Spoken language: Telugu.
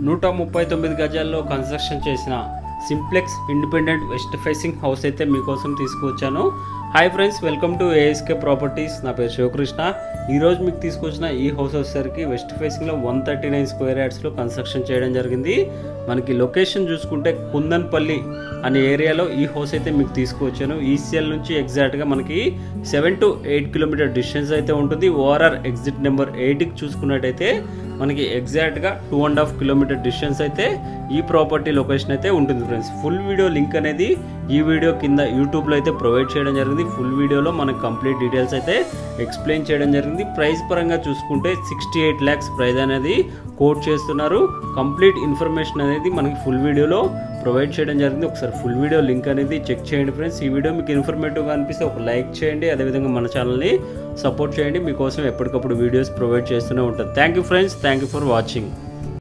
139 గజాల్లో కన్స్ట్రక్షన్ చేసిన simplex independent west facing house అయితే మీకోసం తీసుకువచ్చాను. Hi friends, welcome to ASK properties. నా పేరు శివకృష్ణ. ఈరోజు మీకు తీసుకొచ్చిన ఈ హౌస్ వచ్చేసరికి వెస్ట్ ఫేసింగ్లో 139 స్క్వేర్ యార్డ్స్లో కన్స్ట్రక్షన్ చేయడం జరిగింది. మనకి లొకేషన్ చూసుకుంటే కుందన్పల్లి అనే ఏరియాలో ఈ హౌస్ అయితే మీకు తీసుకువచ్చాను. ఈసీఎల్ నుంచి ఎగ్జాక్ట్గా మనకి 7 to 8 కిలోమీటర్ డిస్టెన్స్ అయితే ఉంటుంది. ఓఆర్ఆర్ ఎగ్జిట్ నెంబర్ 8కి చూసుకున్నట్టయితే మనకి ఎగ్జాక్ట్గా 2.5 కిలోమీటర్ డిస్టెన్స్ అయితే ఈ ప్రాపర్టీ లొకేషన్ అయితే ఉంటుంది ఫ్రెండ్స్. ఫుల్ వీడియో లింక్ అనేది ఈ వీడియో కింద యూట్యూబ్లో అయితే ప్రొవైడ్ చేయడం జరిగింది. ఫుల్ వీడియోలో మనకు కంప్లీట్ డీటెయిల్స్ అయితే ఎక్స్ప్లెయిన్ చేయడం జరిగింది. ప్రైస్ పరంగా చూసుకుంటే 68 lakhs ప్రైస్ అనేది కోట్ చేస్తున్నారు. కంప్లీట్ ఇన్ఫర్మేషన్ అనేది మనకి ఫుల్ వీడియోలో ప్రొవైడ్ చేయడం జరిగింది. ఒకసారి ఫుల్ వీడియో లింక్ అనేది చెక్ చేయండి ఫ్రెండ్స్. ఈ వీడియో మీకు ఇన్ఫర్మేటివ్గా అనిపిస్తే ఒక లైక్ చేయండి. అదేవిధంగా మన ఛానల్ని సపోర్ట్ చేయండి. మీకోసం ఎప్పటికప్పుడు వీడియోస్ ప్రొవైడ్ చేస్తూనే ఉంటాను. Thank you friends, thank you for watching.